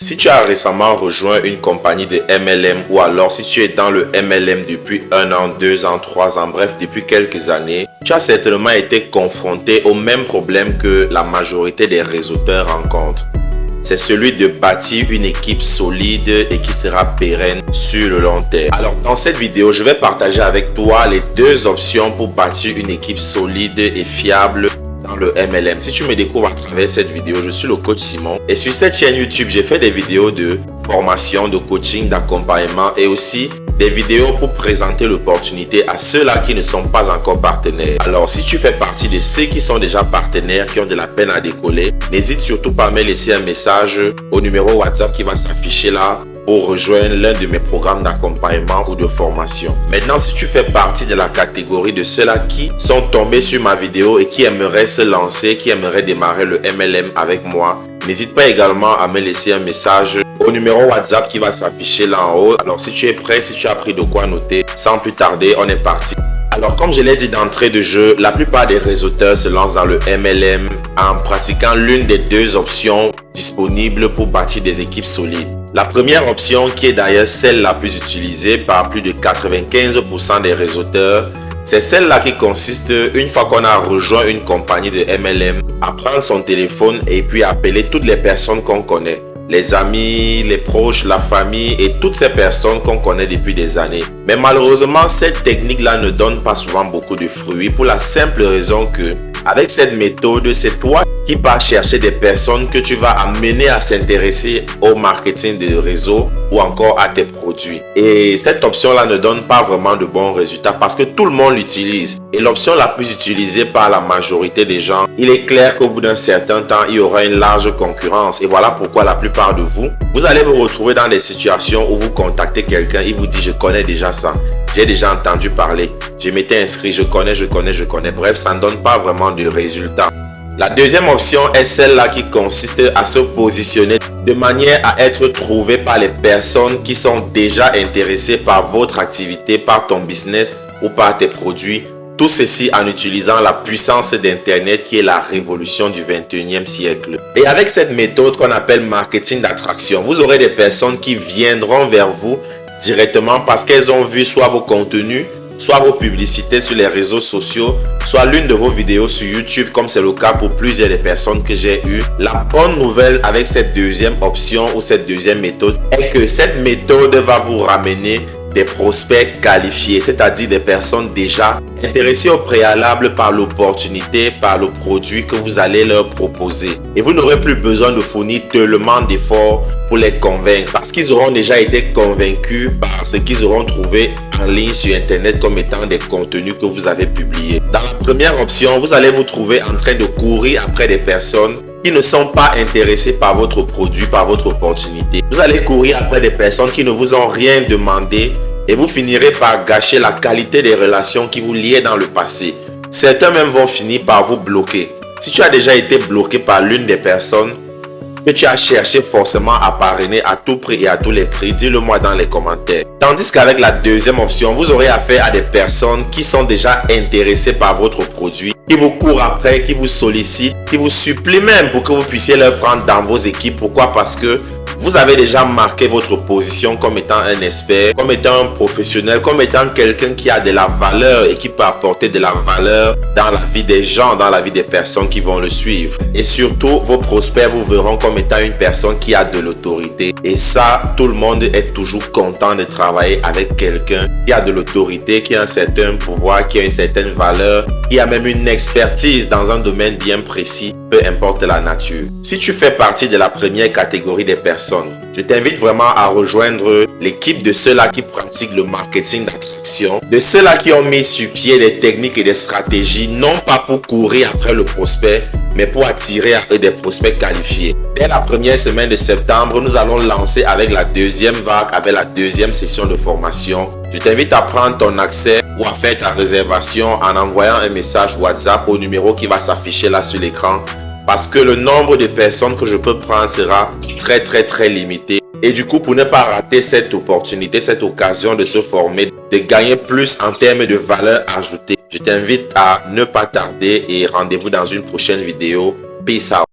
Si tu as récemment rejoint une compagnie de MLM ou alors si tu es dans le MLM depuis 1 an, 2 ans, 3 ans, bref, depuis quelques années, tu as certainement été confronté au même problème que la majorité des réseauteurs rencontrent. C'est celui de bâtir une équipe solide et qui sera pérenne sur le long terme. Alors dans cette vidéo, je vais partager avec toi les deux options pour bâtir une équipe solide et fiable dans le MLM. Si tu me découvres à travers cette vidéo, je suis le coach Simon et sur cette chaîne YouTube, j'ai fait des vidéos de formation, de coaching, d'accompagnement et aussi des vidéos pour présenter l'opportunité à ceux-là qui ne sont pas encore partenaires. Alors, si tu fais partie de ceux qui sont déjà partenaires, qui ont de la peine à décoller, n'hésite surtout pas à me laisser un message au numéro WhatsApp qui va s'afficher là pour rejoindre l'un de mes programmes d'accompagnement ou de formation. Maintenant, si tu fais partie de la catégorie de ceux-là qui sont tombés sur ma vidéo et qui aimeraient se lancer, qui aimeraient démarrer le MLM avec moi, n'hésite pas également à me laisser un message au numéro WhatsApp qui va s'afficher là en haut. Alors, si tu es prêt, si tu as pris de quoi noter, sans plus tarder, on est parti. Alors, comme je l'ai dit d'entrée de jeu, la plupart des réseauteurs se lancent dans le MLM en pratiquant l'une des deux options disponibles pour bâtir des équipes solides. La première option, qui est d'ailleurs celle la plus utilisée par plus de 95% des réseauteurs, c'est celle-là qui consiste, une fois qu'on a rejoint une compagnie de MLM, à prendre son téléphone et puis appeler toutes les personnes qu'on connaît. Les amis, les proches, la famille et toutes ces personnes qu'on connaît depuis des années. Mais malheureusement, cette technique-là ne donne pas souvent beaucoup de fruits pour la simple raison que, avec cette méthode, c'est toi qui vas chercher des personnes que tu vas amener à s'intéresser au marketing des réseaux ou encore à tes produits. Et cette option-là ne donne pas vraiment de bons résultats parce que tout le monde l'utilise. Et l'option la plus utilisée par la majorité des gens, il est clair qu'au bout d'un certain temps, il y aura une large concurrence. Et voilà pourquoi la plupart de vous, vous allez vous retrouver dans des situations où vous contactez quelqu'un, il vous dit « je connais déjà ça, j'ai déjà entendu parler, je m'étais inscrit, je connais. » Bref, ça ne donne pas vraiment de résultats. La deuxième option est celle-là qui consiste à se positionner de manière à être trouvé par les personnes qui sont déjà intéressées par votre activité, par ton business ou par tes produits. Tout ceci en utilisant la puissance d'Internet qui est la révolution du 21e siècle. Et avec cette méthode qu'on appelle marketing d'attraction, vous aurez des personnes qui viendront vers vous directement parce qu'elles ont vu soit vos contenus, soit vos publicités sur les réseaux sociaux, soit l'une de vos vidéos sur YouTube, comme c'est le cas pour plusieurs des personnes que j'ai eues. La bonne nouvelle avec cette deuxième option ou cette deuxième méthode est que cette méthode va vous ramener des prospects qualifiés, c'est-à-dire des personnes déjà intéressées au préalable par l'opportunité, par le produit que vous allez leur proposer. Et vous n'aurez plus besoin de fournir tellement d'efforts pour les convaincre parce qu'ils auront déjà été convaincus par ce qu'ils auront trouvé en ligne sur Internet comme étant des contenus que vous avez publiés. Dans la première option, vous allez vous trouver en train de courir après des personnes qui ne sont pas intéressées par votre produit, par votre opportunité. Vous allez courir après des personnes qui ne vous ont rien demandé et vous finirez par gâcher la qualité des relations qui vous liaient dans le passé. Certains même vont finir par vous bloquer. Si tu as déjà été bloqué par l'une des personnes que tu as cherché forcément à parrainer à tout prix et à tous les prix, dis-le moi dans les commentaires. Tandis qu'avec la deuxième option, vous aurez affaire à des personnes qui sont déjà intéressées par votre produit, qui vous courent après, qui vous sollicitent, qui vous supplient même pour que vous puissiez leur prendre dans vos équipes. Pourquoi? Parce que vous avez déjà marqué votre position comme étant un expert, comme étant un professionnel, comme étant quelqu'un qui a de la valeur et qui peut apporter de la valeur dans la vie des gens, dans la vie des personnes qui vont le suivre. Et surtout, vos prospects vous verront comme étant une personne qui a de l'autorité. Et ça, tout le monde est toujours content de travailler avec quelqu'un qui a de l'autorité, qui a un certain pouvoir, qui a une certaine valeur, qui a même une expertise dans un domaine bien précis, peu importe la nature. Si tu fais partie de la première catégorie des personnes, je t'invite vraiment à rejoindre l'équipe de ceux-là qui pratiquent le marketing d'attraction, de ceux-là qui ont mis sur pied des techniques et des stratégies, non pas pour courir après le prospect, mais pour attirer à eux des prospects qualifiés. Dès la première semaine de septembre, nous allons lancer avec la deuxième vague, avec la deuxième session de formation. Je t'invite à prendre ton accès ou à faire ta réservation en envoyant un message WhatsApp au numéro qui va s'afficher là sur l'écran. Parce que le nombre de personnes que je peux prendre sera très limité. Et du coup, pour ne pas rater cette opportunité, cette occasion de se former, de gagner plus en termes de valeur ajoutée, je t'invite à ne pas tarder et rendez-vous dans une prochaine vidéo. Peace out.